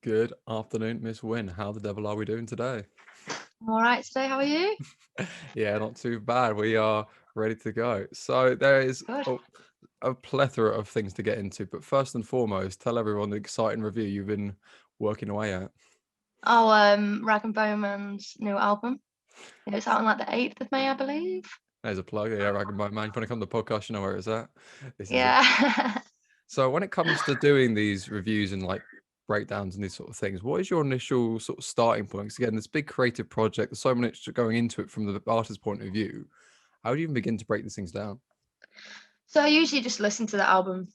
Good afternoon, Miss Wynne. How the devil are we doing today? I'm all right today. How are you? Yeah, not too bad. We are ready to go. So there is Good. a plethora of things to get into, but first and foremost, tell everyone the exciting review you've been working away at. Oh, Rag and Bowman's new album. It's out on like the 8th of May, I believe. There's a plug. Yeah, Rag and Bone Man. If you want to come to the podcast, you know where it's at. This is it. Yeah. So when it comes to doing these reviews and like breakdowns and these sort of things, what is your initial sort of starting point? 'Cause again, this big creative project, there's so much going into it from the artist's point of view. How do you even begin to break these things down? So I usually just listen to the album,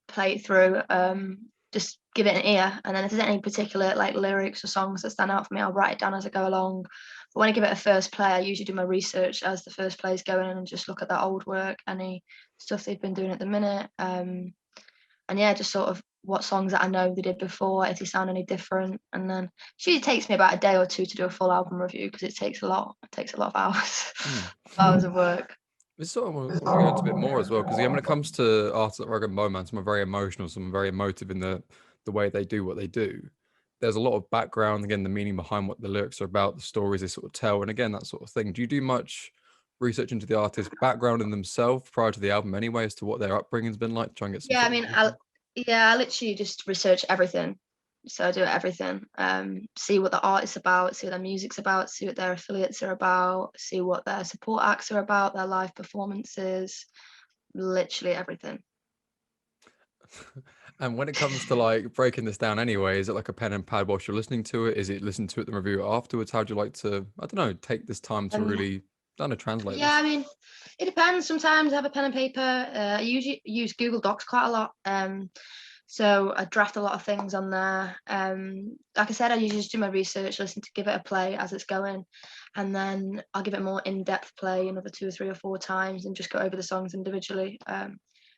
play it through, just give it an ear, and then if there's any particular like lyrics or songs that stand out for me, I'll write it down as I go along. But when I give it a first play, I usually do my research as the first play is going and just look at that old work, any stuff they've been doing at the minute. And yeah, just sort of what songs that I know they did before, if they sound any different. And then it usually takes me about a day or two to do a full album review because it takes a lot. It takes a lot of hours, Hmm. hours of work. This sort of want to go into a bit more as well, because again, when it comes to artists like Rag and Bone Man, some are very emotional, some are very emotive in the way they do what they do. There's a lot of background, again, the meaning behind what the lyrics are about, the stories they sort of tell, and again, that sort of thing. Do you do much research into the artist's background in themselves prior to the album anyway, as to what their upbringing's been like, to try and get some Yeah, I sort of mean, detail? I literally just research everything. So I do everything. See what the artist's about, see what their music's about, see what their affiliates are about, see what their support acts are about, their live performances, literally everything. And when it comes to like breaking this down anyway, is it like a pen and pad whilst you're listening to it? Is it listen to it and review it afterwards? How do you like to, I don't know, take this time to Um, really, I don't know, translate Yeah, I this? mean, it depends. Sometimes I have a pen and paper. I usually use Google Docs quite a lot. So I draft a lot of things on there. Like I said, I usually just do my research, listen to give it a play as it's going, and then I'll give it more in-depth play another 2 or 3 or 4 times and just go over the songs individually.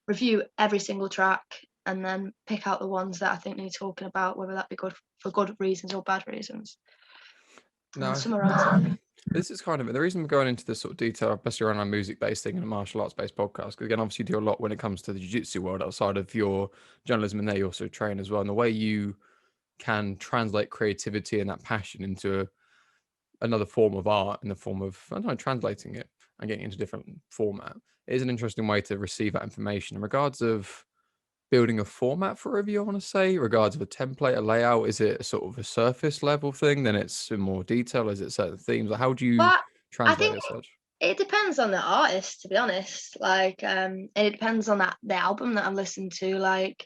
Review every single track and then pick out the ones that I think need talking about, whether that be good for good reasons or bad reasons, and then No, summarize it. this is kind of the reason we're going into this sort of detail, especially around our music-based thing and a martial arts-based podcast. Because again, obviously, you do a lot when it comes to the jiu-jitsu world outside of your journalism, and there you also train as well. And the way you can translate creativity and that passion into another form of art in the form of, I don't know, translating it and getting into different format is an interesting way to receive that information. In regards of building a format for a review, I want to say, regards of a template, a layout, is it a sort of a surface level thing? Then it's in more detail. Is it certain themes? Like, how do you But I translate think as such? it depends on the artist, to be honest. Like, and it depends on the album that I'm listening to. Like,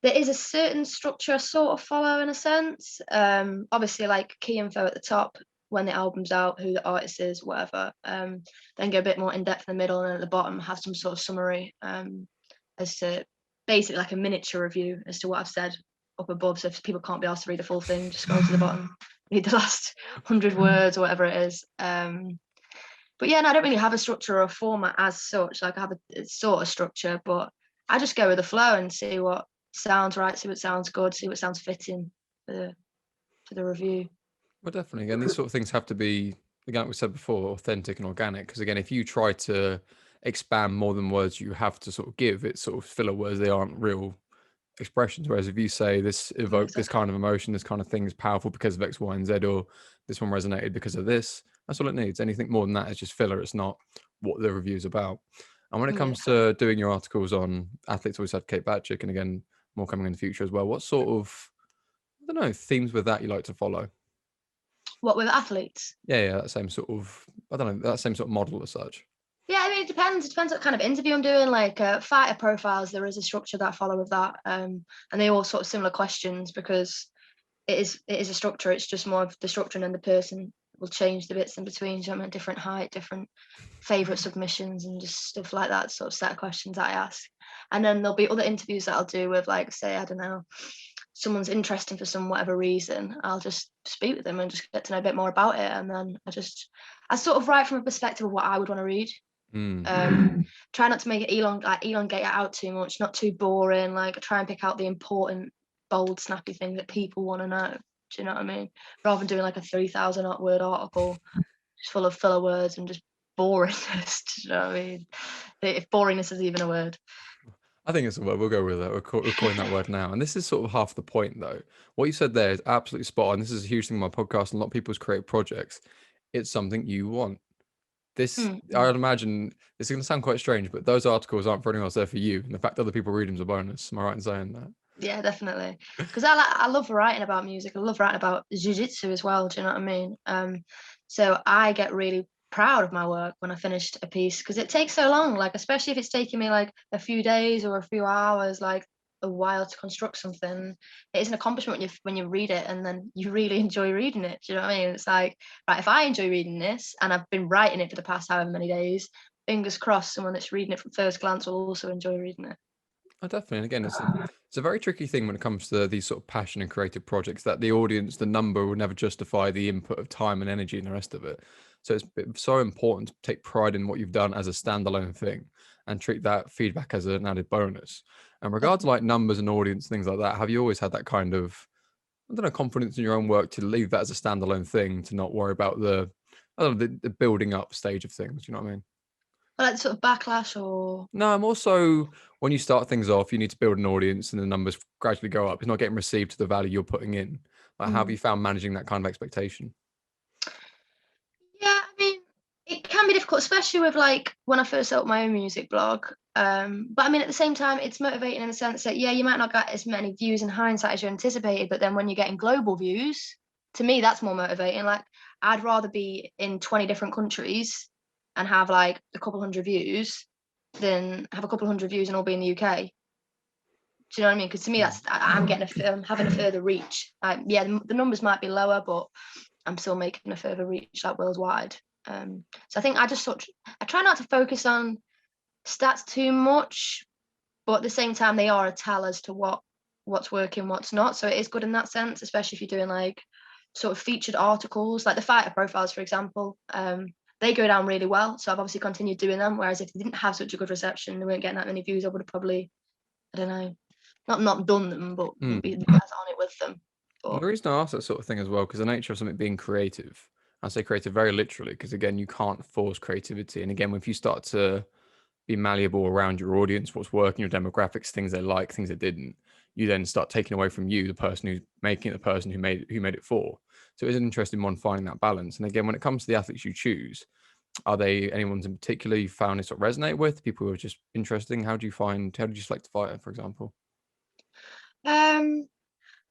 there is a certain structure I sort of follow in a sense. Obviously, like key info at the top when the album's out, who the artist is, whatever. Then go a bit more in depth in the middle, and at the bottom have some sort of summary as to basically like a miniature review as to what I've said up above. So if people can't be asked to read the full thing, just scroll to the bottom, read the last 100 words or whatever it is. But yeah, no, I don't really have a structure or a format as such. Like I have a sort of structure, but I just go with the flow and see what sounds right, see what sounds good, see what sounds fitting for the review. Well, definitely. Again, these sort of things have to be, again, like we said before, authentic and organic. Because again, if you try to expand more than words you have to sort of give, it's sort of filler words. They aren't real expressions. Whereas if you say this Yeah, evoked this exactly. kind of emotion, this kind of thing is powerful because of X, Y, and Z, or this one resonated because of this, that's all it needs. Anything more than that is just filler. It's not what the review's about. And when it Yeah, comes to doing your articles on athletes, always had Kate Batchick, and again, more coming in the future as well. What sort of, I don't know, themes with that you like to follow? what with athletes? Yeah, that same sort of, I don't know, that same sort of model as such. Yeah, I mean it depends. It depends what kind of interview I'm doing. Like fighter profiles, there is a structure that I follow with that, and they all sort of similar questions because it is a structure. It's just more of the structure, and then the person will change the bits in between. So I'm at different height, different favorite submissions, and just stuff like that. Sort of set of questions that I ask, and then there'll be other interviews that I'll do with, like, say, I don't know, someone's interesting for some whatever reason. I'll just speak with them and just get to know a bit more about it, and then I sort of write from a perspective of what I would want to read. Mm. Try not to make it elongate it out too much, not too boring. Like try and pick out the important, bold, snappy thing that people want to know. Do you know what I mean? Rather than doing like a 3,000 word article just full of filler words and just boringness. Do you know what I mean? If boringness is even a word. I think it's a word. We'll go with it. We'll coin that word now. And this is sort of half the point, though. What you said there is absolutely spot on. This is a huge thing in my podcast and a lot of people's creative projects. It's something you want. This, Mm-hmm. I'd imagine, this is going to sound quite strange, but those articles aren't for anyone else. They're for you. And the fact other people read them is a bonus. Am I right in saying that? Yeah, definitely. Because I love writing about music. I love writing about jiu-jitsu as well. Do you know what I mean? So I get really proud of my work when I finished a piece because it takes so long. Like especially if it's taking me like a few days or a few hours, like a while to construct something. It is an accomplishment when you read it and then you really enjoy reading it. Do you know what I mean? It's like, right, if I enjoy reading this and I've been writing it for the past however many days, fingers crossed someone that's reading it from first glance will also enjoy reading it. Oh, definitely. And again, it's a very tricky thing when it comes to these sort of passion and creative projects that the audience, the number will never justify the input of time and energy and the rest of it. So it's so important to take pride in what you've done as a standalone thing and treat that feedback as an added bonus. And regards to like numbers and audience, things like that, have you always had that kind of, I don't know, confidence in your own work to leave that as a standalone thing, to not worry about I don't know, the building up stage of things? You know what I mean? Like sort of backlash or No, I'm also when you start things off, you need to build an audience and the numbers gradually go up. It's not getting received to the value you're putting in. Like, how have mm. you found managing that kind of expectation? Yeah, I mean, it can be difficult, especially with like when I first set up my own music blog. But I mean, at the same time, it's motivating in the sense that yeah, you might not get as many views in hindsight as you anticipated, but then when you're getting global views, to me, that's more motivating. Like, I'd rather be in 20 different countries and have like a couple hundred views than have a couple hundred views and all be in the UK. Do you know what I mean? Because to me, Mm. that's I'm getting I'm having a further reach. Yeah, the numbers might be lower, but I'm still making a further reach like worldwide. So I think I try not to focus on stats too much, but at the same time they are a tell as to what's working, what's not. So it is good in that sense, especially if you're doing like sort of featured articles, like the fighter profiles, for example. They go down really well. So I've obviously continued doing them. Whereas if they didn't have such a good reception, they weren't getting that many views, I would have probably, I don't know, not done them, but Mm. be as on it with them. Well, But the reason I ask that sort of thing as well, because the nature of something being creative, I say creative very literally, because again, you can't force creativity. And again, if you start to be malleable around your audience, what's working, your demographics, things they like, things they didn't, you then start taking away from you, the person who's making it, the person who made it for. So it's an interesting one finding that balance. And again, when it comes to the athletes you choose, are they anyone's in particular you found it sort of resonate with? People who are just interesting? How did you select a fighter, for example? um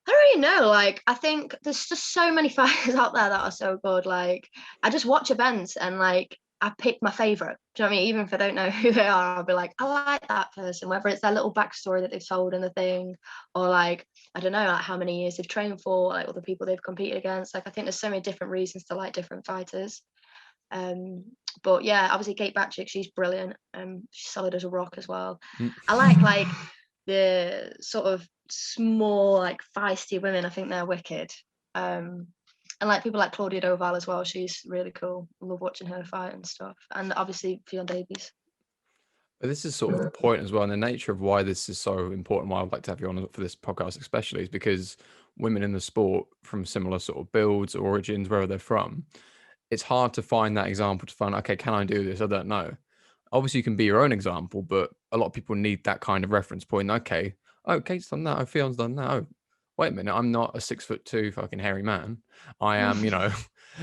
I don't really know. Like, I think there's just so many fighters out there that are so good. Like, I just watch events and like I pick my favorite. Do you know what I mean? Even if I don't know who they are, I'll be like, I like that person, whether it's their little backstory that they've told in the thing, or like, I don't know, like how many years they've trained for, like other people they've competed against. Like, I think there's so many different reasons to like different fighters. Um, but yeah, obviously Kate Batchick, she's brilliant. She's solid as a rock as well. Mm. I like the sort of small, like feisty women. I think they're wicked. And like people like Claudia Doval as well. She's really cool. I love watching her fight and stuff. And obviously Fiona Davies. But this is sort of the point as well, and the nature of why this is so important. Why I'd like to have you on for this podcast, especially, is because women in the sport from similar sort of builds, origins, wherever they're from, it's hard to find that example to find, okay, can I do this? I don't know. Obviously, you can be your own example, but a lot of people need that kind of reference point. Okay, oh, Kate's done that. Oh, Fion's done that. Oh, wait a minute. I'm not a 6'2" fucking hairy man. I am,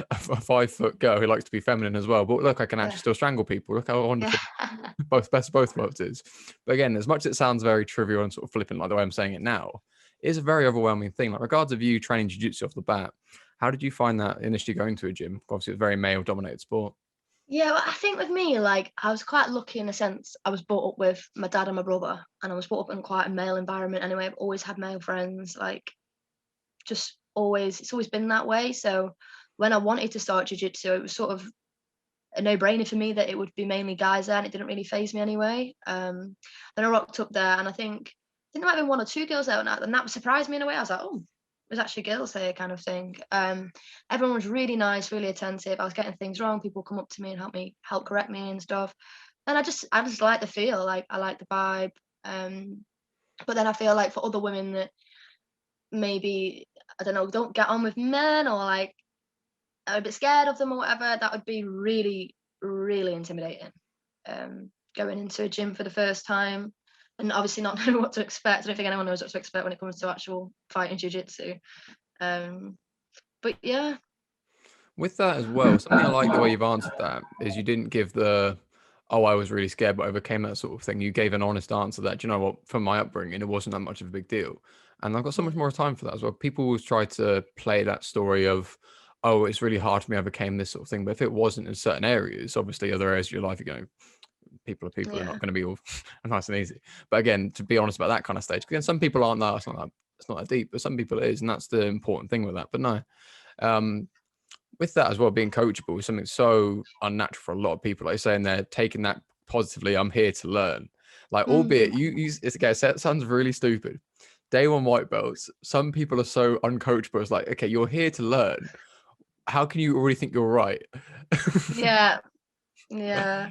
a 5 foot girl who likes to be feminine as well. But look, I can actually Yeah. still strangle people. Look how Yeah. wonderful both worlds is. But again, as much as it sounds very trivial and sort of flippant, like the way I'm saying it now, it is a very overwhelming thing. Like regards of you training jiu-jitsu off the bat, how did you find that initially going to a gym? Obviously, it's a very male-dominated sport. Yeah, well, I think with me, like I was quite lucky in a sense. I was brought up with my dad and my brother, and I was brought up in quite a male environment anyway. I've always had male friends, like just always, it's always been that way. So when I wanted to start jiu-jitsu, it was sort of a no-brainer for me that it would be mainly guys there, and it didn't really phase me anyway. Then I rocked up there, and I think there might have been one or two girls there, and that surprised me in a way. I was like, oh, there's actually girls here, kind of thing. Everyone was really nice, really attentive. I was getting things wrong. People come up to me and help correct me and stuff. And I just like the feel, like I like the vibe. But then I feel like for other women that maybe I don't know, don't get on with men or like are a bit scared of them or whatever, that would be really, really intimidating. Going into a gym for the first time. and obviously not knowing what to expect. I don't think anyone knows what to expect when it comes to actual fighting jiu-jitsu. But yeah. With that as well, something I like the way you've answered that is you didn't give the, oh, I was really scared, but overcame that sort of thing. You gave an honest answer that, do you know what, from my upbringing, it wasn't that much of a big deal. And I've got so much more time for that as well. People always try to play that story of, oh, it's really hard for me, I overcame this sort of thing. But if it wasn't in certain areas, obviously other areas of your life, you're going, people are people, they're Yeah. not going to be all nice and easy. But again, to be honest about that kind of stage, because some people aren't that, it's not that deep, but some people it is. And that's the important thing with that. But no, with that as well, being coachable is something so unnatural for a lot of people. Like saying they're taking that positively. I'm here to learn. Like, albeit it's okay, so it sounds really stupid. Day one white belts. Some people are so uncoachable. It's like, okay, you're here to learn. How can you already think you're right? Yeah. Yeah.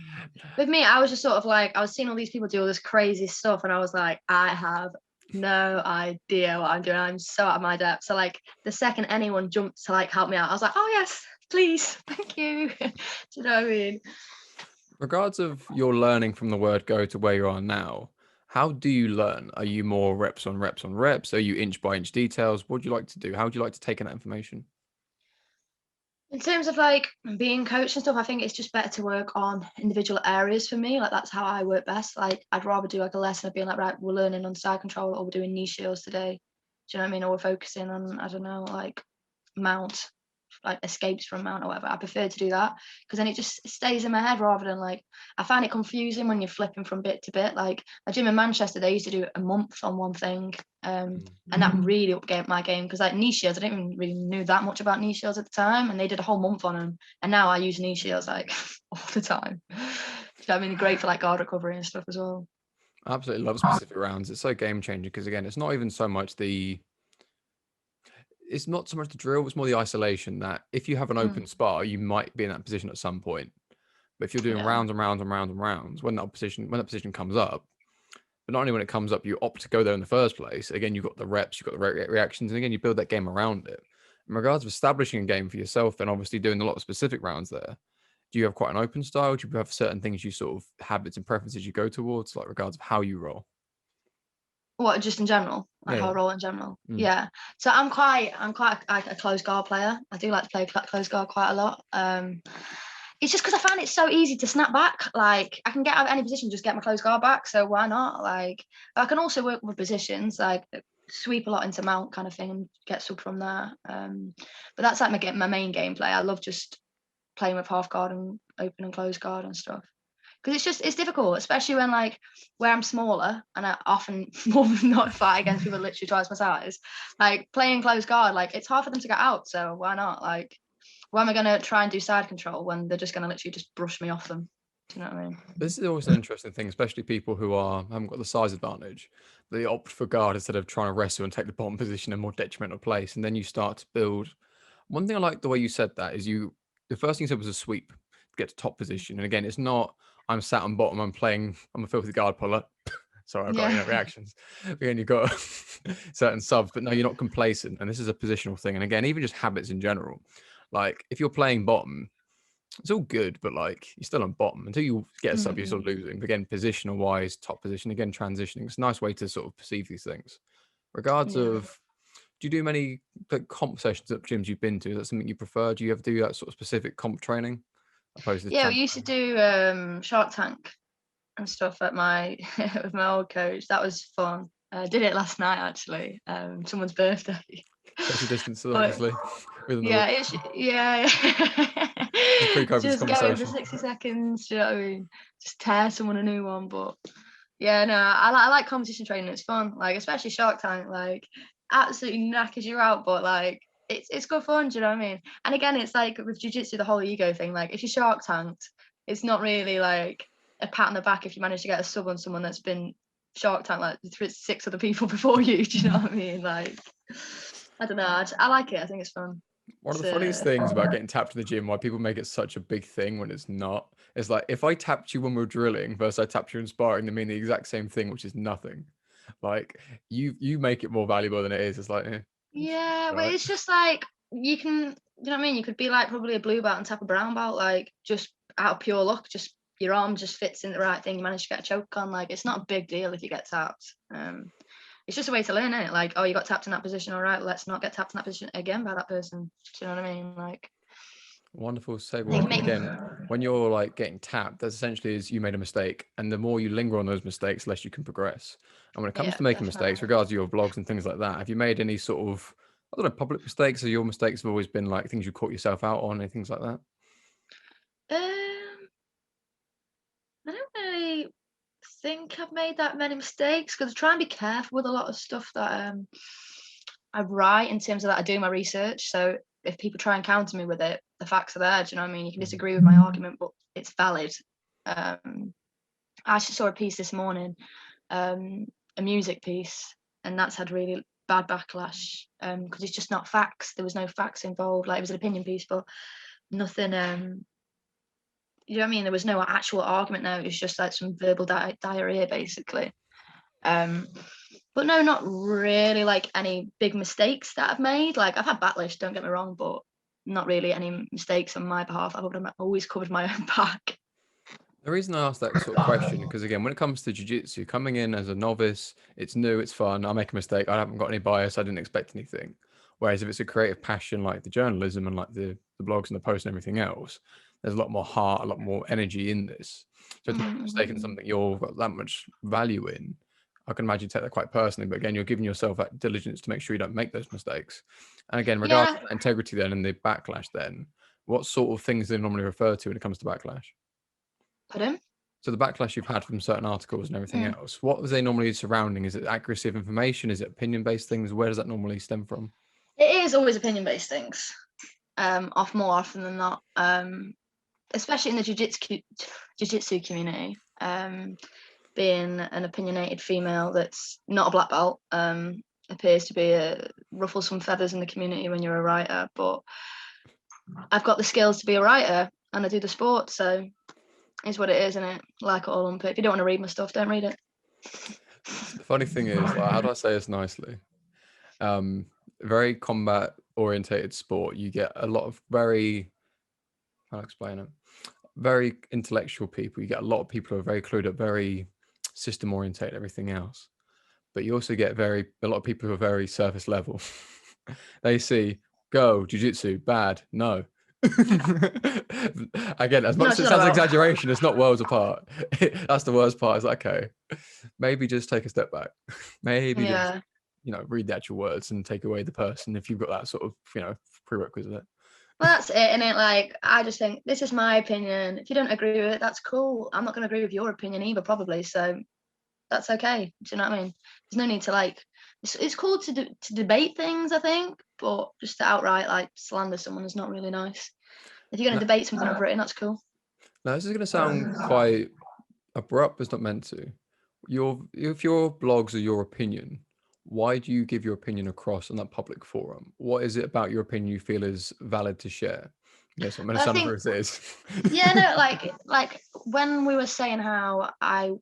With me, I was just sort of like, I was seeing all these people do all this crazy stuff, and I was like, I have no idea what I'm doing. I'm so out of my depth. So like the second anyone jumped to like help me out, I was like, oh yes, please, thank you. Do you know what I mean? Regards of your learning from the word go to where you are now, how do you learn? Are you more reps on reps on reps? Are you inch by inch details? What do you like to do? How would you like to take in that information? In terms of like being coached and stuff, I think it's just better to work on individual areas for me. Like that's how I work best. Like I'd rather do like a lesson of being like, right, we're learning on side control, or we're doing knee shields today. Do you know what I mean? Or we're focusing on, I don't know, like mount, like escapes from mount or whatever. I prefer to do that because then it just stays in my head rather than like, I find it confusing when you're flipping from bit to bit. Like a gym in Manchester, they used to do a month on one thing, and that really upgraded my game because like knee shields, I didn't even really knew that much about knee shields at the time, and they did a whole month on them, and now I use knee shields like all the time. Do you know what I mean? Great for like guard recovery and stuff as well. I absolutely love specific rounds. It's so game changing because again, it's not even so much it's not so much the drill, it's more the isolation that if you have an open spar, you might be in that position at some point. But if you're doing Yeah. rounds and rounds and rounds and rounds, when that position comes up, but not only when it comes up, you opt to go there in the first place. Again, you've got the reps, you've got the reactions, and again, you build that game around it. In regards of establishing a game for yourself, and obviously doing a lot of specific rounds there, do you have quite an open style? Do you have certain things you sort of habits and preferences you go towards, like regards of how you roll? What, just in general, like how I Yeah. roll in general? Mm. Yeah. So I'm quite a close guard player. I do like to play close guard quite a lot. It's just because I find it so easy to snap back. Like I can get out of any position, just get my close guard back. So why not? Like I can also work with positions, like sweep a lot into mount kind of thing and get sub from there. But that's like my main gameplay. I love just playing with half guard and open and close guard and stuff. Because it's difficult, especially when like where I'm smaller and I often more than not fight against people literally twice my size. Like playing close guard, like it's hard for them to get out. So why not? Like, why am I going to try and do side control when they're just going to literally just brush me off them? Do you know what I mean? This is always an interesting thing, especially people who haven't got the size advantage. They opt for guard instead of trying to wrestle and take the bottom position in a more detrimental place, and then you start to build. One thing I like the way you said that is the first thing you said was a sweep to get to top position, and again, it's not I'm sat on bottom, I'm a filthy guard puller. Sorry, I've got Yeah. reactions. Again, you've got certain subs, but no, you're not complacent, and this is a positional thing. And again, even just habits in general. Like if you're playing bottom, it's all good, but like you're still on bottom until you get a sub, you're sort of losing. But again, positional wise, top position, again, transitioning. It's a nice way to sort of perceive these things. Regards Yeah. of, do you do many like comp sessions at gyms you've been to? Is that something you prefer? Do you ever do that sort of specific comp training opposed to Yeah, we trying? used to do Shark Tank and stuff at my with my old coach. That was fun. I did it last night actually. Someone's birthday. Social distance, But obviously, within the yeah, rules. yeah. This is pre-COVID this Just go in for conversation. 60 seconds, do you know what I mean? Just tear someone a new one. But yeah, no, I like competition training. It's fun, like especially Shark Tank, like absolutely knackers you out, but like it's good fun, do you know what I mean? And again, it's like with jiu-jitsu, the whole ego thing. Like if you're Shark Tanked, it's not really like a pat on the back if you manage to get a sub on someone that's been Shark Tank like 6 other people before you. Do you know what I mean? Like I don't know. I like it. I think it's fun. One of It's the funniest things about getting tapped in the gym, why people make it such a big thing when it's not, is like if I tapped you when we're drilling versus I tapped you in sparring, they mean the exact same thing, which is nothing. Like you make it more valuable than it is. It's like, Yeah, but right. it's just like you can, you know what I mean? You could be like probably a blue belt and tap a brown belt, like just out of pure luck. Just your arm just fits in the right thing, you manage to get a choke on. Like, it's not a big deal if you get tapped. It's just a way to learn it. Like, oh, you got tapped in that position, all right, let's not get tapped in that position again by that person. Do you know what I mean? Like, Wonderful to say. they Well, make again, when you're like getting tapped, that essentially is you made a mistake, and the more you linger on those mistakes, less you can progress. And when it comes yeah, to making definitely. mistakes, regards to your vlogs and things like that, have you made any sort of, I don't know, public mistakes, or your mistakes have always been like things you caught yourself out on and things like that? Um, I don't really think I've made that many mistakes because I try and be careful with a lot of stuff that I write, in terms of that I do my research. So if people try and counter me with it, the facts are there. Do you know what I mean? You can disagree with my argument, but it's valid. I actually saw a piece this morning, a music piece, and that's had really bad backlash because it's just not facts. There was no facts involved. Like, it was an opinion piece, but nothing. You know what I mean? There was no actual argument there. It was just like some verbal diarrhea, basically. But no, not really like any big mistakes that I've made. Like, I've had backlash, don't get me wrong, but not really any mistakes on my behalf. I've always covered my own back. The reason I asked that sort of question, because again, when it comes to jiu-jitsu, coming in as a novice, it's new, it's fun. I make a mistake, I haven't got any bias, I didn't expect anything. Whereas if it's a creative passion like the journalism and like the blogs and the posts and everything else, there's a lot more heart, a lot more energy in this. So to make a mistake in something you've got that much value in, I can imagine you take that quite personally. But again, you're giving yourself that diligence to make sure you don't make those mistakes. And again, regardless Yeah. of integrity then and the backlash then, what sort of things do they normally refer to when it comes to backlash? Pardon? So the backlash you've had from certain articles and everything else, what was they normally surrounding? Is it accuracy of information? Is it opinion-based things? Where does that normally stem from? It is always opinion-based things, off more often than not. Especially in the jiu-jitsu community. Being an opinionated female that's not a black belt, appears to be ruffle some feathers in the community when you're a writer, but I've got the skills to be a writer and I do the sport, so it's what it is, isn't it? Like it or lump it. If you don't want to read my stuff, don't read it. The funny thing is, like, how do I say this nicely? Very combat orientated sport. You get a lot of very, how do I explain it? Very intellectual people. You get a lot of people who are very clued up, very system orientated, everything else. But you also get a lot of people who are very surface level. They see, go, jiu-jitsu, bad, no. Again, as much as it sounds an exaggeration, it's not worlds apart. That's the worst part. It's like, okay, maybe just take a step back. Maybe just, read the actual words and take away the person if you've got that sort of, prerequisite. Well, that's it, and it, like, I just think this is my opinion. If you don't agree with it, that's cool. I'm not going to agree with your opinion either, probably. So that's okay. Do you know what I mean? There's no need to like. It's cool to debate things, I think, but just to outright like slander someone is not really nice. If you're going to debate something I've written, that's cool. Now, this is going to sound quite abrupt, but it's not meant to. If your blogs are your opinion, why do you give your opinion across on that public forum? What is it about your opinion you feel is valid to share? Yes, I'm going to sound as it is. Yeah, no, like when we were saying how I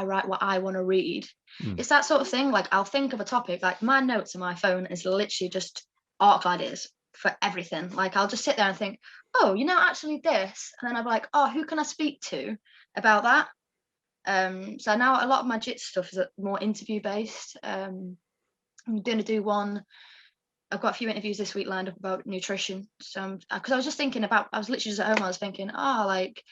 write what I want to read, it's that sort of thing. Like, I'll think of a topic, like my notes on my phone is literally just article ideas for everything. Like, I'll just sit there and think, oh, actually this, and then I'm like, oh, who can I speak to about that? So now a lot of my jits stuff is more interview based. I'm going to do one. I've got a few interviews this week lined up about nutrition. So, because I was just thinking I was literally just at home. I was thinking, like,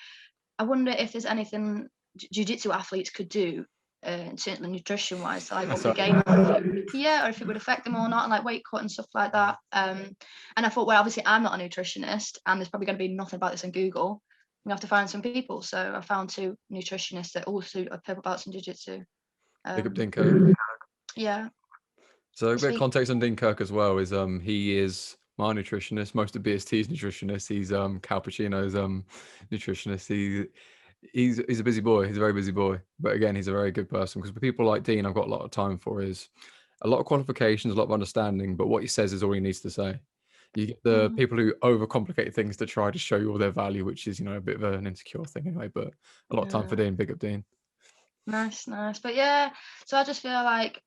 I wonder if there's anything jiu-jitsu athletes could do, certainly nutrition-wise, to like up the game, or if it would affect them or not, and like weight cut and stuff like that. And I thought, well, obviously I'm not a nutritionist, and there's probably going to be nothing about this on Google. We have to find some people. So I found 2 nutritionists that also are purple belts in jiu-jitsu. Big up Dean Kirk. Yeah. So a bit of context on Dean Kirk as well is he is my nutritionist, most of BST's nutritionist. He's Cal Pacino's nutritionist. He's a busy boy. He's a very busy boy. But again, he's a very good person, because for people like Dean, I've got a lot of time for is a lot of qualifications, a lot of understanding, but what he says is all he needs to say. You get the people who overcomplicate things to try to show you all their value, which is, a bit of an insecure thing anyway, but a lot of time for Dean. Big up Dean. Nice. But yeah, so I just feel like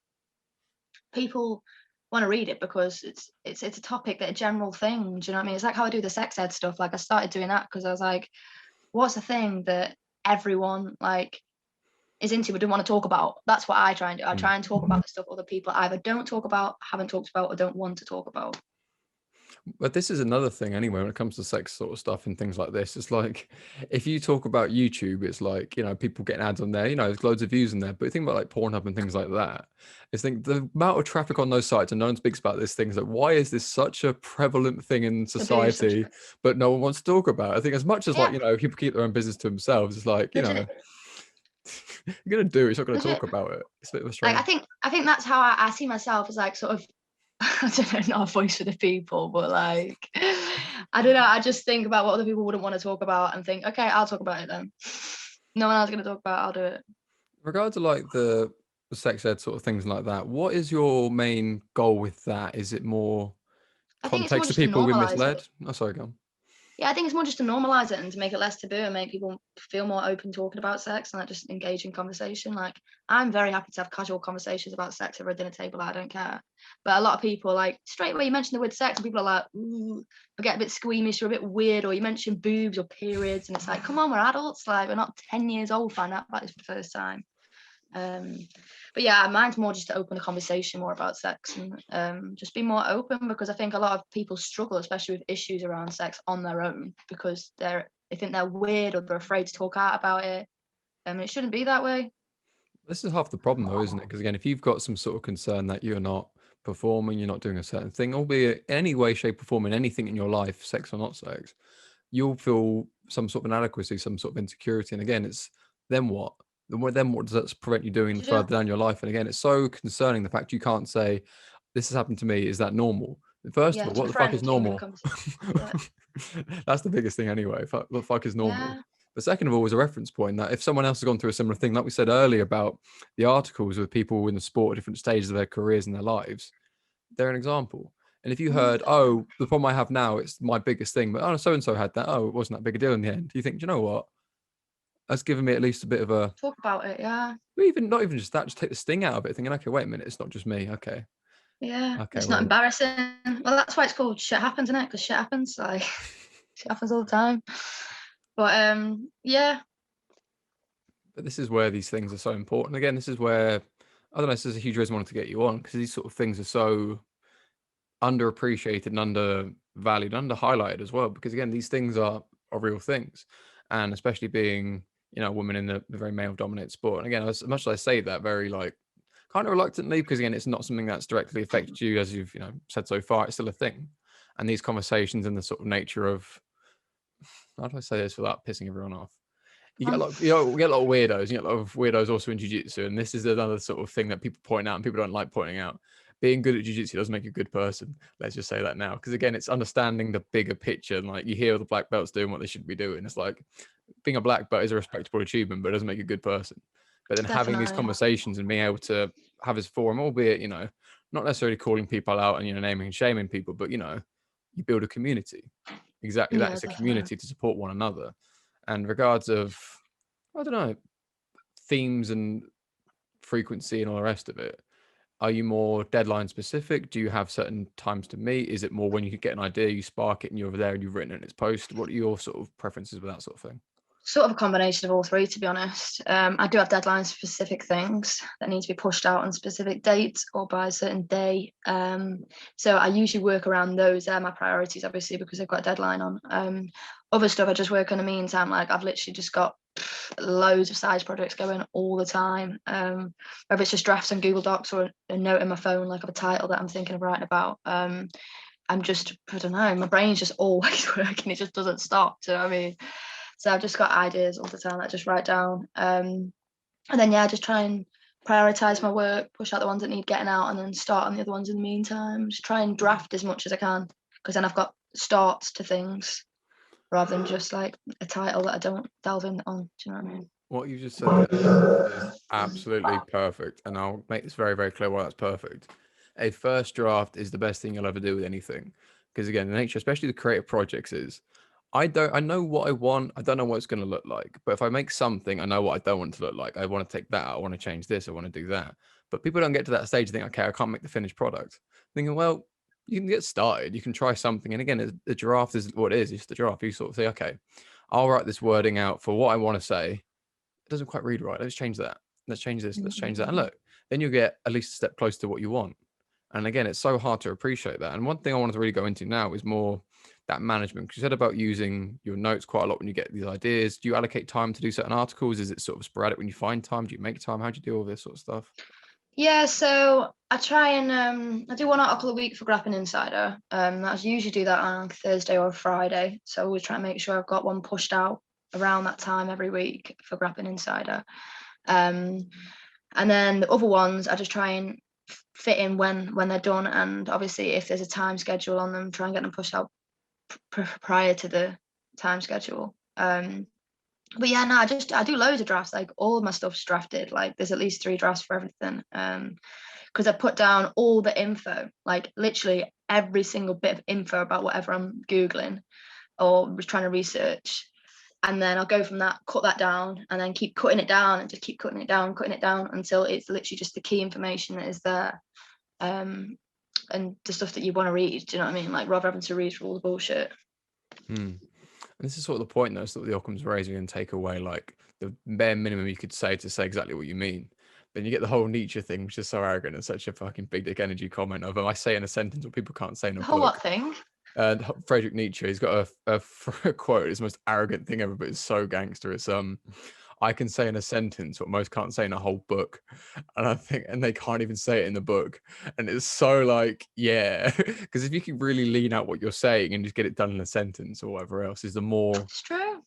people want to read it because it's a topic, that a general thing. Do you know what I mean? It's like how I do the sex ed stuff. Like, I started doing that because I was like, what's the thing that everyone like is into but don't want to talk about. That's what I try and do. I try and talk about the stuff other people either don't talk about, haven't talked about, or don't want to talk about. But this is another thing anyway, when it comes to sex sort of stuff and things like this. It's like, if you talk about YouTube, it's like, you know, people getting ads on there, you know, there's loads of views in there. But think about like Pornhub and things like that. It's think the amount of traffic on those sites and no one speaks about this thing. Is like, why is this such a prevalent thing in Taboo society, subject. but no one wants to talk about it? I think as much as like, Yeah, you know, people keep their own business to themselves, it's like, you know, legit. you're going to do it, you're not going to Legit. talk about it. It's a bit of a Like strange. I think that's how I see myself as like sort of I don't know, not a voice for the people, but like I don't know. I just think about what other people wouldn't want to talk about and think, okay, I'll talk about it then. No one else is going to talk about it, I'll do it. Regards to like the sex ed sort of things like that, what is your main goal with that? Is it more I think it's more context to just to people being normalize it. misled? Oh, sorry, go on. Yeah, I think it's more just to normalize it and to make it less taboo and make people feel more open talking about sex and like just engage in conversation. Like I'm very happy to have casual conversations about sex over a dinner table. I don't care. But a lot of people like straight away you mention the word sex and people are like, ooh, I get a bit squeamish or a bit weird, or you mention boobs or periods and it's like, come on, we're adults. Like we're not 10 years old, find out about this for the first time. But yeah, mine's more just to open a conversation more about sex and just be more open, because I think a lot of people struggle, especially with issues around sex on their own, because they think they're weird or they're afraid to talk out about it. It shouldn't be that way. This is half the problem, though, isn't it? Because again, if you've got some sort of concern that you're not performing, you're not doing a certain thing, albeit in any way, shape, or form, in anything in your life, sex or not sex, you'll feel some sort of inadequacy, some sort of insecurity. And again, it's then what? Then what does that prevent you doing What do you do? further down your life? And again, it's so concerning the fact you can't say, this has happened to me. Is that normal? First of Yeah, all, to what a the fuck is friend, you can have a normal? conversation. Yeah. That's the biggest thing anyway. What the fuck is normal? Yeah. But second of all, was a reference point that if someone else has gone through a similar thing, like we said earlier about the articles with people in the sport at different stages of their careers and their lives, they're an example. And if you heard, oh, the problem I have now, it's my biggest thing, but oh, so and so had that. Oh, it wasn't that big a deal in the end. You think, do you know what? That's given me at least a bit of a, Talk about it. Yeah. even not even just that, just take the sting out of it, thinking, okay, wait a minute, it's not just me. Okay, Yeah. okay, It's not well, embarrassing. Well, that's why it's called shit happens, isn't it? Because shit happens. Like shit happens all the time. But yeah. but this is where these things are so important. Again, this is where I don't know. This is a huge reason I wanted to get you on, because these sort of things are so underappreciated and undervalued, under highlighted as well. Because again, these things are real things, and especially being, you know, a woman in the very male dominated sport. And again, as much as I say that very like kind of reluctantly, because again, it's not something that's directly affected you, as you've, you know, said so far. It's still a thing, and these conversations and the sort of nature of, how do I say this without pissing everyone off? You get a lot, you know, we get a lot of weirdos. You get a lot of weirdos also in jiu-jitsu, and this is another sort of thing that people point out and people don't like pointing out. Being good at jiu-jitsu doesn't make you a good person. Let's just say that now, because again, it's understanding the bigger picture. And like you hear the black belts doing what they should be doing. It's like being a black belt is a respectable achievement, but it doesn't make you a good person. But then having these Definitely. conversations and being able to have this forum, albeit, you know, not necessarily calling people out and, you know, naming and shaming people, but, you know, you build a community. Exactly that. Yeah, It's a definitely. community to support one another. And regards of, I don't know, themes and frequency and all the rest of it, are you more deadline specific? Do you have certain times to meet? Is it more when you get an idea, you spark it and you're over there and you've written it and it's posted? What are your sort of preferences with that sort of thing? Sort of a combination of all three, to be honest. I do have deadlines for specific things that need to be pushed out on specific dates or by a certain day. So I usually work around those. They're my priorities, obviously, because I've got a deadline on. Other stuff I just work on in the meantime. Like I've literally just got loads of side projects going all the time. Whether it's just drafts on Google Docs or a note in my phone, like of a title that I'm thinking of writing about. I'm just, I don't know, my brain's just always working. It just doesn't stop. Do you know what I mean? So I've just got ideas all the time that I just write down. And then, yeah, just try and prioritize my work, push out the ones that need getting out, and then start on the other ones in the meantime. Just try and draft as much as I can, because then I've got starts to things rather than just like a title that I don't delve in on. Do you know what I mean? What you just said there is absolutely perfect. And I'll make this very, very clear why that's perfect. A first draft is the best thing you'll ever do with anything. Because again, the nature, especially the creative projects, is I know what I want. I don't know what it's going to look like. But if I make something, I know what I don't want it to look like. I want to take that. I want to change this. I want to do that. But people don't get to that stage and think, okay, I can't make the finished product. Thinking, well, you can get started. You can try something. And again, the draft is what it is. It's the draft. You sort of say, okay, I'll write this wording out for what I want to say. doesn't quite read right. Let's change that. Let's change this. Let's change that. And Mm-hmm. look, then you'll get at least a step closer to what you want. And again, it's so hard to appreciate that. And one thing I wanted to really go into now is more that management. Because you said about using your notes quite a lot when you get these ideas. Do you allocate time to do certain articles? Is it sort of sporadic when you find time? Do you make time? How do you deal with this sort of stuff? Yeah, so I try and I do one article a week for Grappling Insider. I usually do that on Thursday or Friday. So I always try and make sure I've got one pushed out around that time every week for Grappling Insider. And then the other ones I just try and fit in when they're done, and obviously if there's a time schedule on them, try and get them pushed out prior to the time schedule. But yeah, no, I do loads of drafts. Like all of my stuff's drafted. Like there's at least 3 drafts for everything. Because I put down all the info, like literally every single bit of info about whatever I'm Googling or was trying to research. And then I'll go from that, cut that down, and then keep cutting it down and just keep cutting it down until it's literally just the key information that is there. And the stuff that you want to read, do you know what I mean? Like rather having to read through all the bullshit. And this is sort of the point, though, so that the Occam's razor can take away like the bare minimum you could say to say exactly what you mean. Then you get the whole Nietzsche thing, which is so arrogant and such a fucking big dick energy comment of I say in a sentence what people can't say in a The whole book. what thing? Friedrich Nietzsche, he's got a quote. It's the most arrogant thing ever, but it's so gangster. It's I can say in a sentence what most can't say in a whole book, and I think, and they can't even say it in the book, and it's so like, yeah, because if you can really lean out what you're saying and just get it done in a sentence or whatever else, is the more It's true.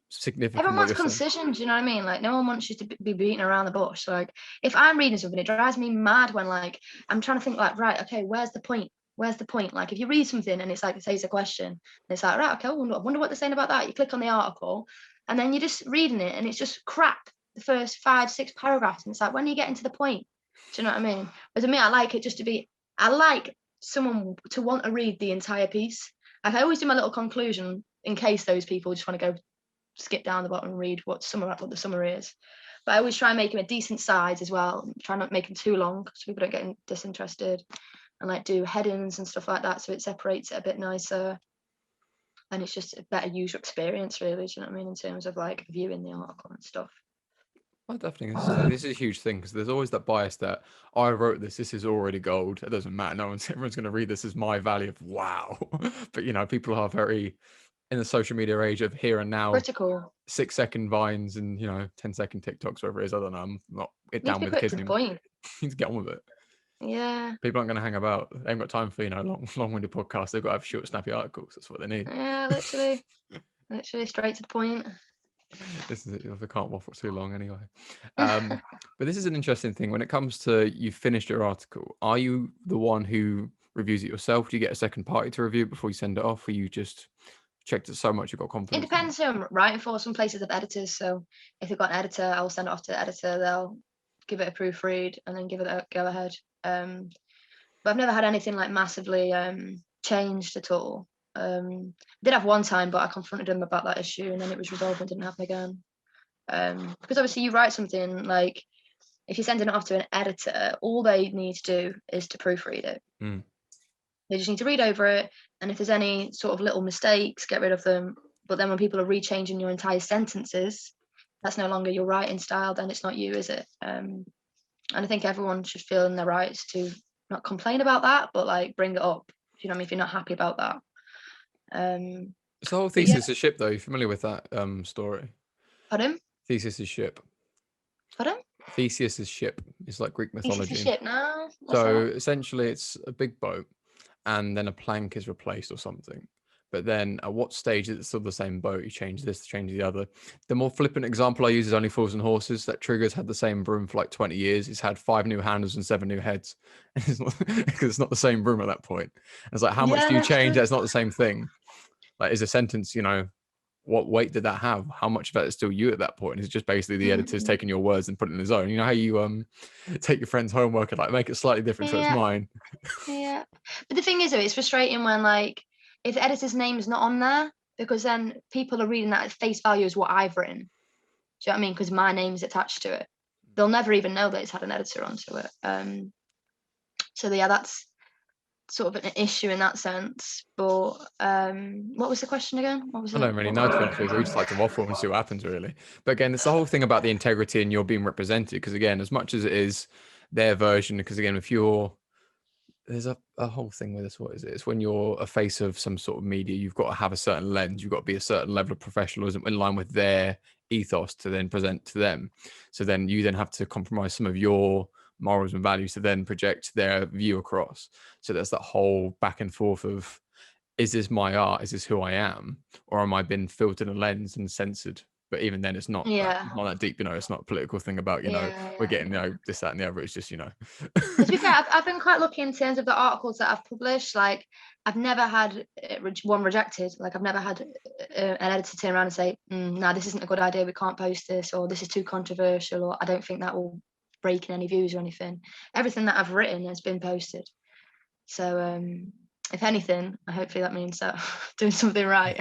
significant Everyone what wants you're saying. concision, do you know what I mean? Like no one wants you to be beating around the bush. Like if I'm reading something, it drives me mad when like I'm trying to think like, right, okay, where's the point? Where's the point? Like if you read something and it's like it says a question, and it's like, right, okay, I wonder what they're saying about that. You click on the article and then you're just reading it and it's just crap the first 5-6 paragraphs. And it's like, when are you getting to the point? Do you know what I mean? But to me, I like it just to be, I like someone to want to read the entire piece. Like I always do my little conclusion in case those people just want to go skip down the bottom and read what the summary is. But I always try and make them a decent size as well. Try not to make them too long so people don't get disinterested, and like do headings and stuff like that so it separates it a bit nicer. And it's just a better user experience, really. Do you know what I mean? In terms of like viewing the article and stuff. Well, definitely, this is a huge thing because there's always that bias that I wrote this. This is already gold. It doesn't matter. Everyone's going to read this as my value of wow. But people are very in the social media age of here and now. Critical. 6-second vines and 10-second TikToks, whatever it is. I don't know. I'm not it Need to down be with the quick kids to the anymore. point. Need to get on with it. Yeah. People aren't going to hang about. They ain't got time for long-winded podcasts. They've got to have short, snappy articles. That's what they need. Yeah, literally straight to the point. This is it. They can't waffle too long anyway. But this is an interesting thing. When it comes to you finished your article, are you the one who reviews it yourself? Do you get a second party to review it before you send it off, or you just checked it so much you've got confidence? It depends who I'm writing for. Some places have editors, so if they've got an editor, I'll send it off to the editor. They'll give it a proofread and then give it a go ahead. But I've never had anything like massively changed at all. Did have one time, but I confronted him about that issue and then it was resolved and didn't happen again. Because obviously you write something, like if you're sending it off to an editor, all they need to do is to proofread it. They just need to read over it, and if there's any sort of little mistakes, get rid of them. But then when people are rechanging your entire sentences, that's no longer your writing style, then it's not you, is it? And I think everyone should feel in their rights to not complain about that, but like bring it up. You know what I mean? If you're not happy about that. It's the whole Theseus' ship, though. You're familiar with that story? Pardon? Theseus' ship. Pardon? Theseus' ship is like Greek mythology. Theseus' ship, no. So essentially, it's a big boat, and then a plank is replaced or something. But then at what stage is it still the same boat? You change this, change the other. The more flippant example I use is Only Fools and Horses. That Trigger's had the same broom for like 20 years. It's had 5 new handles and 7 new heads. Because it's not the same broom at that point. And it's like, how much do you change? That's not the same thing. Like, is a sentence, what weight did that have? How much of that is still you at that point? It's just basically the editor's taking your words and putting it in his own. You know how you take your friend's homework and like make it slightly different so it's mine? Yeah. But the thing is, though, it's frustrating when like if the editor's name is not on there, because then people are reading that at face value as what I've written. Do you know what I mean? Because my name's attached to it. They'll never even know that it's had an editor onto it. So yeah, that's sort of an issue in that sense. But what was the question again? What was I it? don't really know, to be honest with you. We just like to waffle and see what happens, really. But again, it's the whole thing about the integrity and you're being represented. Because again, as much as it is their version, because again, if you're there's a whole thing with this. What is it? It's when you're a face of some sort of media, you've got to have a certain lens. You've got to be a certain level of professionalism in line with their ethos to then present to them. So then you then have to compromise some of your morals and values to then project their view across. So there's that whole back and forth of, is this my art? Is this who I am? Or am I being filtered a lens and censored? But even then, it's Yeah, not that deep, it's not a political thing about, yeah, we're yeah, getting, yeah. this, that, and the other. It's just, And to be fair, I've been quite lucky in terms of the articles that I've published. Like, I've never had one rejected. Like, I've never had an editor turn around and say, "No, this isn't a good idea. We can't post this," or "This is too controversial," or "I don't think that will break in any views," or anything. Everything that I've written has been posted. So, if anything, hopefully that means that I'm doing something right.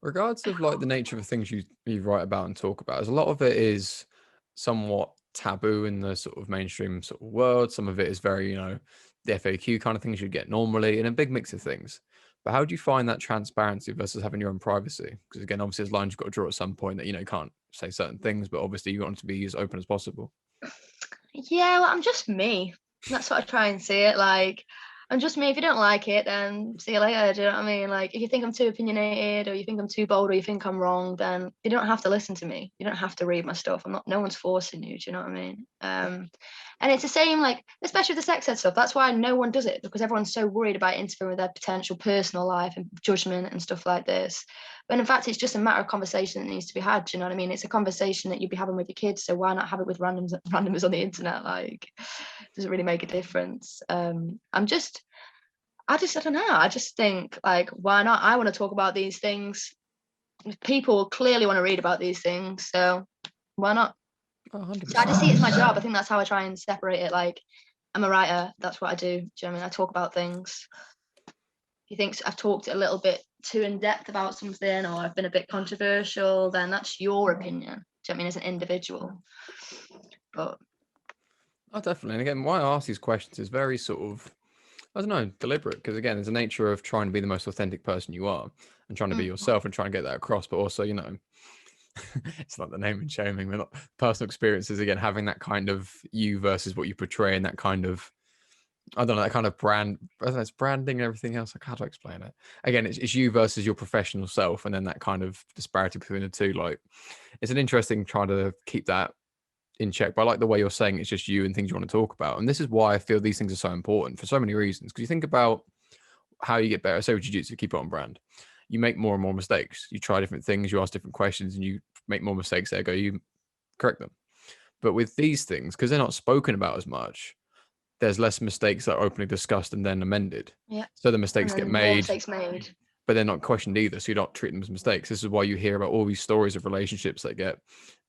regards of like the nature of the things you write about and talk about, is a lot of it is somewhat taboo in the sort of mainstream sort of world. Some of it is very, the FAQ kind of things you'd get normally, and a big mix of things. But how do you find that transparency versus having your own privacy? Because again, obviously, there's lines you've got to draw at some point that you can't say certain things, but obviously you want it to be as open as possible. Yeah, well, I'm just me. That's what I try and see it like. I'm just me. If you don't like it, then see you later. Do you know what I mean? Like, if you think I'm too opinionated, or you think I'm too bold, or you think I'm wrong, then you don't have to listen to me. You don't have to read my stuff. I'm not. No one's forcing you. Do you know what I mean? And it's the same, like, especially with the sex ed stuff. That's why no one does it, because everyone's so worried about interfering with their potential personal life and judgment and stuff like this. When in fact, it's just a matter of conversation that needs to be had. Do you know what I mean? It's a conversation that you'd be having with your kids. So why not have it with randomers on the internet? Like, does it really make a difference? I don't know. I just think, like, why not? I want to talk about these things. People clearly want to read about these things, so why not? Oh, So I just see it 100%. as my job. I think that's how I try and separate it. Like, I'm a writer. That's what I do. Do you know what I mean? I talk about things. If you think I've talked a little bit too in depth about something, or I've been a bit controversial, then that's your opinion. Do you know what I mean? As an individual. But Oh, definitely. And again, why I ask these questions is very sort of, I don't know, deliberate. Because again, there's a nature of trying to be the most authentic person you are and trying to be yourself and trying to get that across. But also, it's like the name and shaming, but not personal experiences. Again, having that kind of you versus what you portray, and that kind of, I don't know, that kind of brand, I don't know, it's branding and everything else. Like, how do I explain it? Again, it's you versus your professional self, and then that kind of disparity between the two. Like, it's an interesting trying to keep that in check. But I like the way you're saying it's just you and things you want to talk about. And this is why I feel these things are so important for so many reasons. Because you think about how you get better. Say with jiu-jitsu, keep it on brand. You make more and more mistakes. You try different things, you ask different questions, and you make more mistakes. There go, you correct them. But with these things, because they're not spoken about as much, there's less mistakes that are openly discussed and then amended. yeah, So the and mistakes get then more made, mistakes made. but they're not questioned either. So you don't treat them as mistakes. This is why you hear about all these stories of relationships that get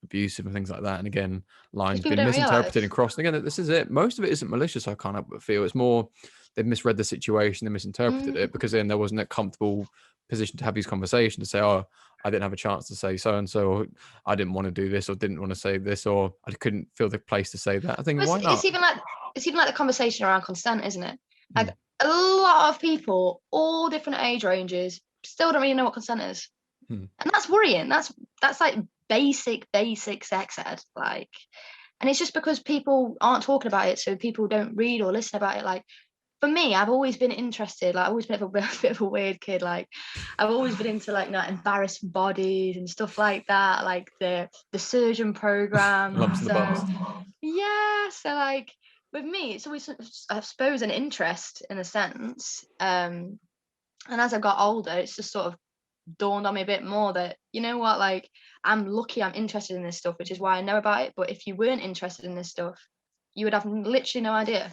abusive and things like that. And again, Because lines people being don't misinterpreted realise. and crossed. And again, this is it. Most of it isn't malicious, I can't help but feel. It's more they've misread the situation, they misinterpreted it, because then there wasn't a comfortable position to have these conversations to say, oh, I didn't have a chance to say so and so, or I didn't want to do this, or didn't want to say this, or I couldn't feel the place to say that. I think, It's, why it's not? even like it's even like the conversation around consent, isn't it? Hmm. Like, a lot of people, all different age ranges, still don't really know what consent is, Hmm. and that's worrying. That's like basic sex ed, like, and it's just because people aren't talking about it, so people don't read or listen about it. Like, for me, I've always been interested. Like, I've always been a bit of a weird kid. Like, I've always been into, like, embarrassing bodies and stuff like that. Like the surgeon program. Lumps in the So bums. yeah, so like with me, it's always, I suppose, an interest in a sense. And as I got older, it's just sort of dawned on me a bit more that, you know what, like, I'm lucky I'm interested in this stuff, which is why I know about it. But if you weren't interested in this stuff, you would have literally no idea.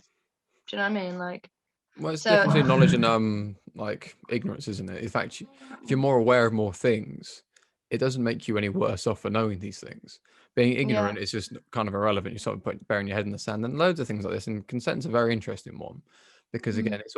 Do you know what I mean? Like, Well, it's the so difference between knowledge and like ignorance, isn't it? In fact, if you're more aware of more things, it doesn't make you any worse off for knowing these things. Being yeah. ignorant is just kind of irrelevant. You sort of burying your head in the sand, and loads of things like this. And consent's a very interesting one, because Mm. again, there's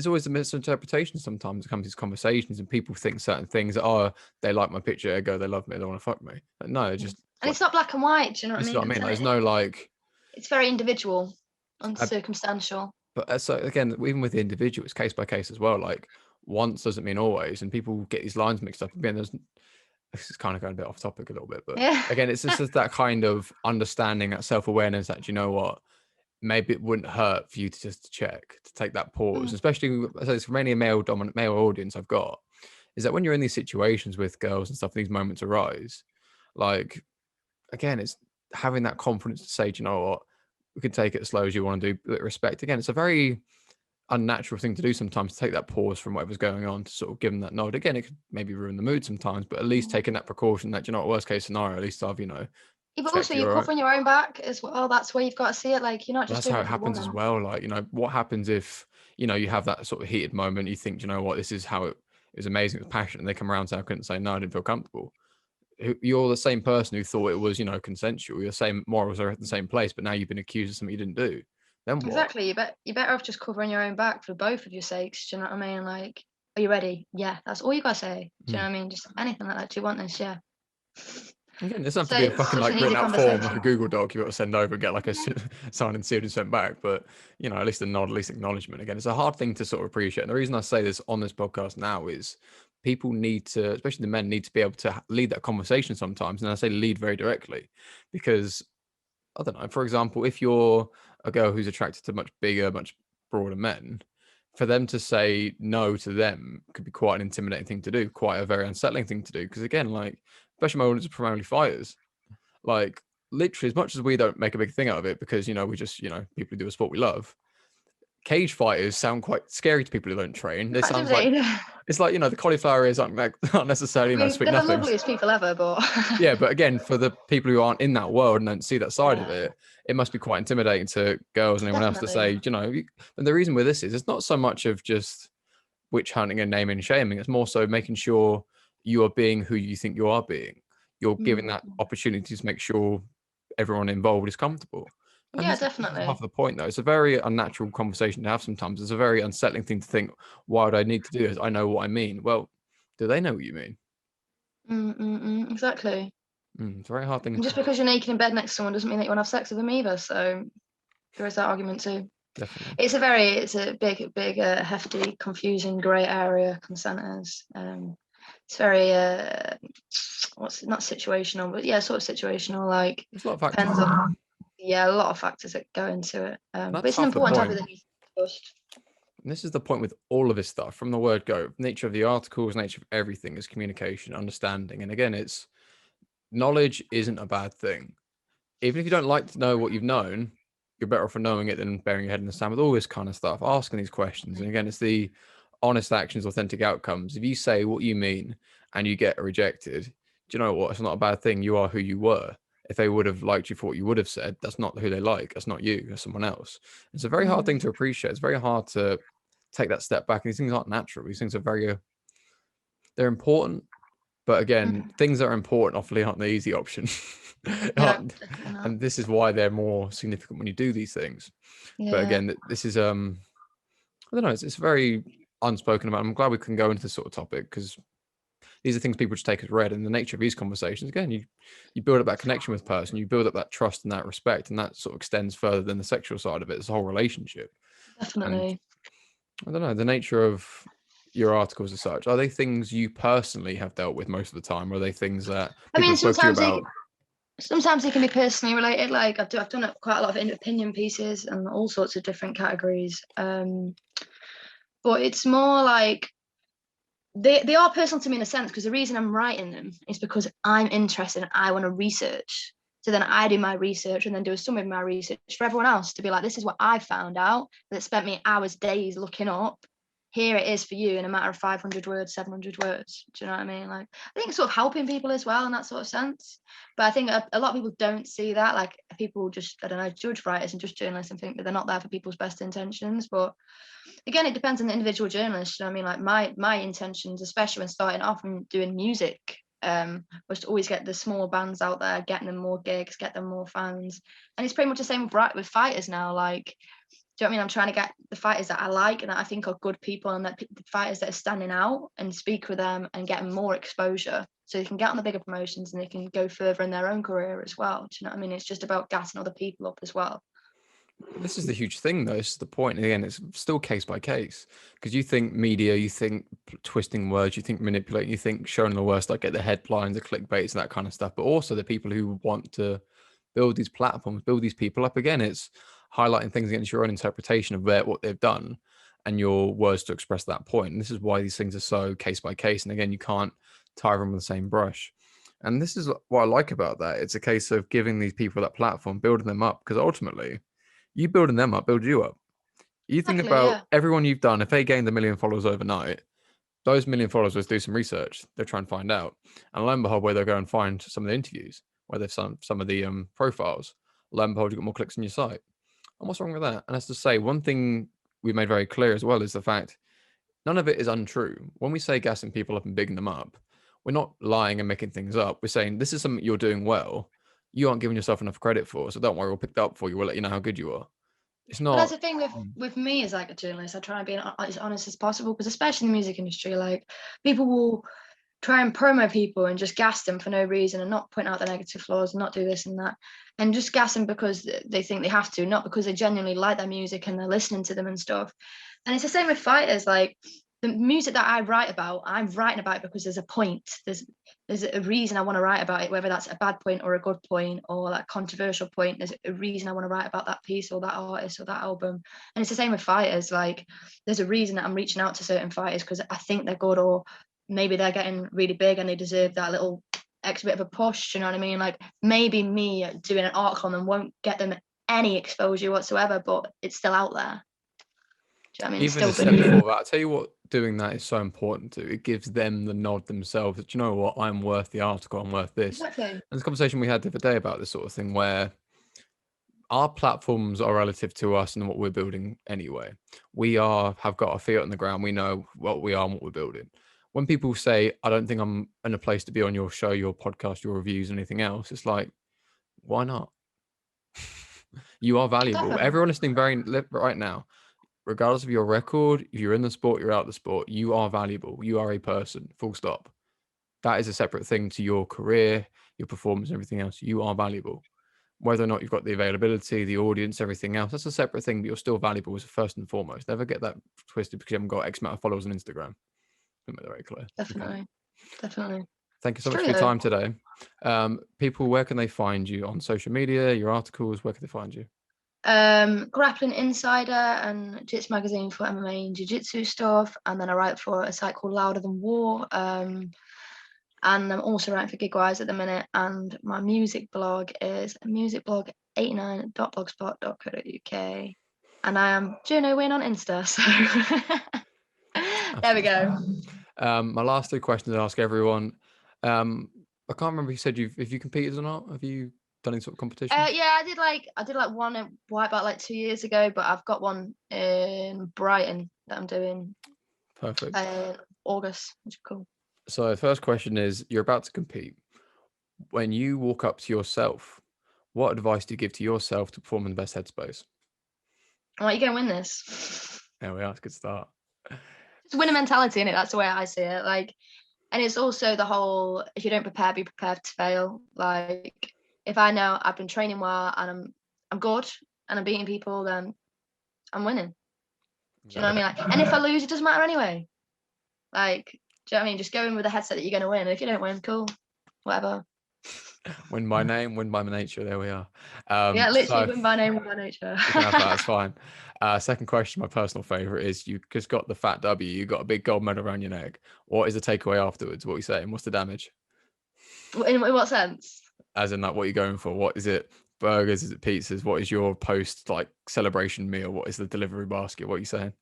always a misinterpretation sometimes it comes to these conversations, and people think certain things that are, they like my picture, ergo they love me, they want to fuck me. But no, it's Mm. just And like, it's not black and white. Do you know what I this is mean? what I mean. Like, Consent, there's no like, it's very individual and uh, circumstantial. But so again, even with the individual, it's case by case as well. Like once doesn't mean always, and people get these lines mixed up. Again, this is kind of going a bit off topic a little bit, but Yeah. again, it's just that kind of understanding, that self awareness that you know what, maybe it wouldn't hurt for you to just check, to take that pause, Mm, especially so it's mainly a male dominant male audience I've got, is that when you're in these situations with girls and stuff, these moments arise, like again, it's having that confidence to say, do you know what, we can take it as slow as you want to do, but respect. Again, it's a very unnatural thing to do sometimes, to take that pause from whatever's going on to sort of give them that nod. Again, it could maybe ruin the mood sometimes, but at least mm. taking that precaution that, you know what, worst case scenario, at least I've, Yeah, but also checked you're you're all right. covering your own back as well. That's where you've got to see it. Like, you're not Well, just that's doing how it it for the happens as woman. well. Like, what happens if, you have that sort of heated moment, you think, you know what, this is how it was amazing, it was passionate, and they come around and say, I couldn't say no, I didn't feel comfortable. You're the same person who thought it was, consensual. Your same morals are at the same place, but now you've been accused of something you didn't do. Then what? Exactly. You're better off just covering your own back for both of your sakes. Do you know what I mean? Like, are you ready? Yeah, that's all you gotta say. Do you know Mm. what I mean? Just anything like that. Do you want this? Yeah. Again, it doesn't have to So be a it's fucking such like an written easy out form, like a conversation. Google Doc you've got to send over and get like a Yeah. signed and sealed and sent back. But at least a nod, at least acknowledgement. Again, it's a hard thing to sort of appreciate. And the reason I say this on this podcast now is people need to, especially the men, need to be able to lead that conversation sometimes. And I say lead very directly, because I don't know, for example, if you're a girl who's attracted to much bigger, much broader men, for them to say no to them could be quite an intimidating thing to do, quite a very unsettling thing to do. Because again, like, especially my audience are primarily fighters, like literally, as much as we don't make a big thing out of it because we just people who do a sport we love, cage fighters sound quite scary to people who don't train. They sounds like Actively. it's like the cauliflower ears aren't like, not necessarily I mean, sweet they're the nothings. loveliest people ever, but Yeah, but again, for the people who aren't in that world and don't see that side of yeah, it, it must be quite intimidating to girls and anyone else to definitely. say, and the reason with this is it's not so much of just witch hunting and naming and shaming. It's more so making sure you are being who you think you are being. You're giving Mm. that opportunity to make sure everyone involved is comfortable. And Yeah, this is half definitely. the point, though. It's a very unnatural conversation to have sometimes. It's a very unsettling thing to think, why would I need to do this? I know what I mean. Well, do they know what you mean? Exactly. It's a very hard thing And to just because you're naked in bed next to someone doesn't mean that you want to have sex with them either. So there is that argument too. definitely. It's a big, hefty, confusing grey area. Consent is. It's very what's not situational, but yeah, sort of situational. Like, There's a lot of depends factors. on, yeah, a lot of factors that go into it. But That's it's an half the important topic point. that needs to be discussed. And this is the point with all of this stuff from the word go. Nature of the articles, nature of everything is communication, understanding. And again, it's knowledge isn't a bad thing. Even if you don't like to know what you've known, you're better off for knowing it than burying your head in the sand with all this kind of stuff, asking these questions. And again, it's the honest actions, authentic outcomes. If you say what you mean and you get rejected, do you know what? It's not a bad thing. You are who you were. If they would have liked you for what you would have said, that's not who they like. That's not you. That's someone else. It's a very hard thing Mm, to appreciate. It's very hard to take that step back. These things aren't natural. These things are they're important, but again, mm. things that are important often aren't the easy option. No, definitely not. And this is why they're more significant when you do these things. But Yeah. again, this is I don't know, it's very unspoken about. I'm glad we can go into this sort of topic because these are things people just take as read. And the nature of these conversations, again, you build up that connection with the person, you build up that trust and that respect, and that sort of extends further than the sexual side of it. It's a whole relationship. And Definitely. I don't know, the nature of your articles as such, are they things you personally have dealt with most of the time? Or are they things that I people mean, have spoke to you about? sometimes it can be personally related. Like, I've done quite a lot of opinion pieces and all sorts of different categories. But it's more like they are personal to me in a sense, because the reason I'm writing them is because I'm interested and I want to research. So then I do my research and then do a summary of my research for everyone else to be like, this is what I found out that spent me hours, days looking up. Here it is for you in a matter of 500 words, 700 words. Do you know what I mean? Like, I think sort of helping people as well in that sort of sense. But I think a lot of people don't see that. Like, people just, I don't know, judge writers and just journalists and think that they're not there for people's best intentions. But again, it depends on the individual journalist. You know what I mean? Like, my intentions, especially when starting off and doing music, was to always get the smaller bands out there, getting them more gigs, get them more fans. And it's pretty much the same with fighters now. Like, do you know what I mean? I'm trying to get the fighters that I like and that I think are good people, and that the fighters that are standing out, and speak with them and get them more exposure so they can get on the bigger promotions and they can go further in their own career as well. Do you know what I mean? It's just about gassing other people up as well. This is the huge thing, though. This is the point. Again, it's still case by case, because you think media, you think twisting words, you think manipulating, you think showing the worst, like get the headlines, the clickbaits, and that kind of stuff. But also the people who want to build these platforms, build these people up. Again, it's highlighting things against your own interpretation of what they've done and your words to express that point. And this is why these things are so case by case. And again, you can't tie them with the same brush. And this is what I like about that. It's a case of giving these people that platform, building them up, because ultimately, you building them up build you up. You think Exactly, about yeah. everyone you've done. If they gained 1 million followers overnight, those 1 million followers will do some research. They'll try and find out. And lo and behold, where they'll go and find some of the interviews, where they've some of the profiles. Lo and behold, you've got more clicks on your site. And what's wrong with that? And as to say, one thing we've made very clear as well is the fact none of it is untrue. When we say gassing people up and bigging them up, we're not lying and making things up. We're saying this is something you're doing well. You aren't giving yourself enough credit for. So don't worry, we'll pick that up for you. We'll let you know how good you are. It's But that's not. the thing with me as like a journalist. I try and be as honest as possible, because especially in the music industry, like people will try and promo people and just gas them for no reason and not point out the negative flaws and not do this and that, and just gas them because they think they have to, not because they genuinely like their music and they're listening to them and stuff. And it's the same with fighters. Like the music that I write about, I'm writing about it because there's a point. There's a reason I want to write about it, whether that's a bad point or a good point or like controversial point. There's a reason I want to write about that piece or that artist or that album. And it's the same with fighters. Like there's a reason that I'm reaching out to certain fighters, because I think they're good, or maybe they're getting really big and they deserve that little extra bit of a push. You know what I mean? Like maybe me doing an article on them won't get them any exposure whatsoever, but it's still out there. Do you know what I mean? It's Even still a step good. before that, I tell you what, doing that is so important to. It gives them the nod themselves that, you know what, I'm worth the article, I'm worth this. Exactly. And this conversation we had the other day about this sort of thing, where our platforms are relative to us and what we're building anyway. We have got our feet on the ground. We know what we are and what we're building. When people say, I don't think I'm in a place to be on your show, your podcast, your reviews, anything else, it's like, why not? You are valuable. Definitely. Everyone listening right now, regardless of your record, if you're in the sport, you're out the sport, you are valuable. You are a person, full stop. That is a separate thing to your career, your performance, everything else. You are valuable. Whether or not you've got the availability, the audience, everything else, that's a separate thing, but you're still valuable as first and foremost. Never get that twisted because you haven't got X amount of followers on Instagram. Make that very clear. Okay. Definitely. Definitely. Thank you so It's much true for your though. time today. People, where can they find you on social media, your articles? Where can they find you? Grappling Insider and Jits Magazine for MMA and Jiu-Jitsu stuff, and then I write for a site called Louder Than War, and I'm also writing for Gigwise at the minute, and my music blog is musicblog89.blogspot.co.uk, and I am Juno Wynne on Insta, so there we go. My last two questions I ask everyone. I can't remember if you said if you competed or not. Have you done any sort of competitions? Yeah, I did like one at white belt like 2 years ago, but I've got one in Brighton that I'm doing Perfect. August, which is cool. So the first question is, you're about to compete. When you walk up to yourself, what advice do you give to yourself to perform in the best headspace? I'm like, you're gonna win this. There we are. It's a good start. It's winner mentality, in it. That's the way I see it. Like, and it's also the whole, if you don't prepare, be prepared to fail. Like, if I know I've been training well and I'm good and I'm beating people, then I'm winning. Do you know what I mean? Like, and if I lose, it doesn't matter anyway. Like, do you know what I mean? Just go in with the headset that you're gonna win. And if you don't win, cool, whatever. Win by name, win by nature. There we are. Yeah, literally So win by name, win by nature. you can have that. That's fine. Second question, my personal favorite is, you just got the fat W. You got a big gold medal around your neck. What is the takeaway afterwards? What are you saying? What's the damage? In what sense? As in, like, what are you going for? What is it? Burgers? Is it pizzas? What is your post like celebration meal? What is the delivery basket? What are you saying?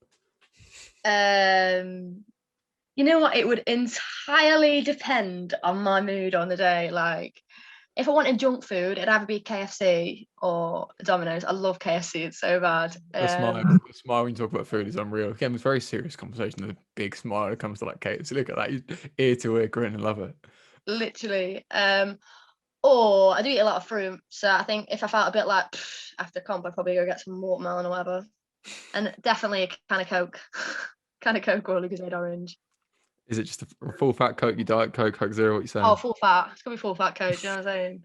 You know what? It would entirely depend on my mood on the day. Like, if I wanted junk food, it'd either be KFC or Domino's. I love KFC; it's so bad. The smile when you talk about food is unreal. Again, it's a very serious conversation. There's a big smile when it comes to like KFC. Look at that, you ear to ear grin and love it. Literally. Or I do eat a lot of fruit, so I think if I felt a bit like after comp, I'd probably go get some watermelon or whatever, and definitely a can of Coke, can of Coke or Lucozade Orange. Is it just a full fat Coke, you diet Coke, Coke Zero? What you saying? Oh, full fat. It's gonna be full fat Coke. Do you know what I'm saying?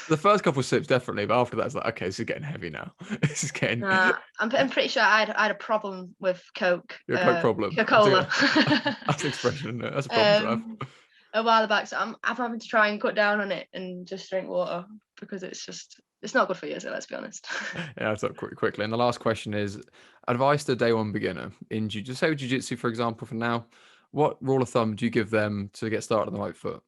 The first couple of sips definitely, but after that, it's like, okay, this is getting heavy now. This is getting. I'm pretty sure I had a problem with Coke. Your Coke problem. Coca-Cola. That's an expression, isn't it? That's a problem to have. A while back, so I'm having to try and cut down on it and just drink water, because it's not good for you. So let's be honest. Yeah, I'll talk quickly. And the last question is advice to day one beginner in say jiu-jitsu, for example, for now. What rule of thumb do you give them to get started on the right foot?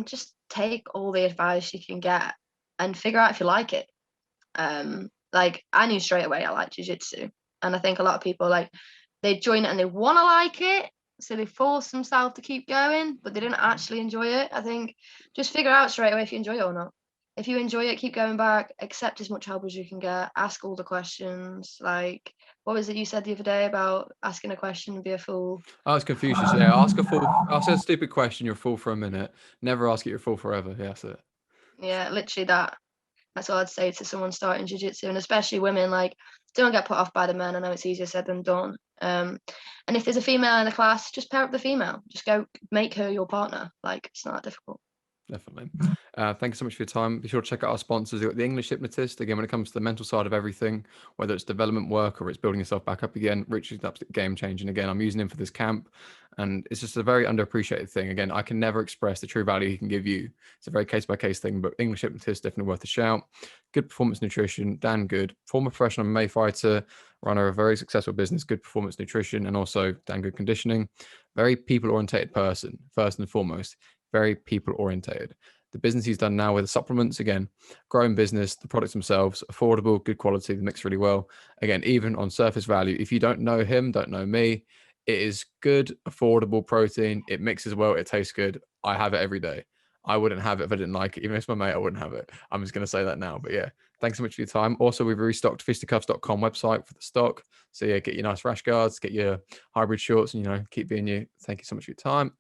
Just take all the advice you can get and figure out if you like it. Like I knew straight away I liked jiu-jitsu, and I think a lot of people, like, they join it and they want to like it, so they force themselves to keep going, but they didn't actually enjoy it. I think just figure out straight away if you enjoy it or not. If you enjoy it, keep going back, accept as much help as you can get, ask all the questions. Like, what was it you said the other day about asking a question and be a fool? Oh, it's Confucius. Yeah, ask a stupid question, you're a fool for a minute. Never ask it, you're a fool forever. Yeah, that's it. Yeah, literally that. That's what I'd say to someone starting jiu-jitsu, and especially women. Like, don't get put off by the men. I know it's easier said than done. And if there's a female in the class, just pair up the female. Just go make her your partner. Like, it's not that difficult. Definitely. Thank you so much for your time. Be sure to check out our sponsors. You've got the English Hypnotist. Again, when it comes to the mental side of everything, whether it's development work or it's building yourself back up again, Rich is absolute game changing. Again, I'm using him for this camp, and it's just a very underappreciated thing. Again, I can never express the true value he can give you. It's a very case by case thing, but English Hypnotist definitely worth a shout. Good performance nutrition, Dan Good, former professional MMA fighter, runner of a very successful business, good performance nutrition, and also Dan Good conditioning. Very people orientated person, first and foremost. Very people orientated. The business he's done now with the supplements, again, growing business, the products themselves, affordable, good quality, they mix really well. Again, even on surface value, if you don't know him, don't know me, it is good, affordable protein. It mixes well, it tastes good. I have it every day. I wouldn't have it if I didn't like it. Even if it's my mate, I wouldn't have it. I'm just going to say that now. But yeah, thanks so much for your time. Also, we've restocked fisticuffs.com website for the stock. So yeah, get your nice rash guards, get your hybrid shorts, and keep being you. Thank you so much for your time.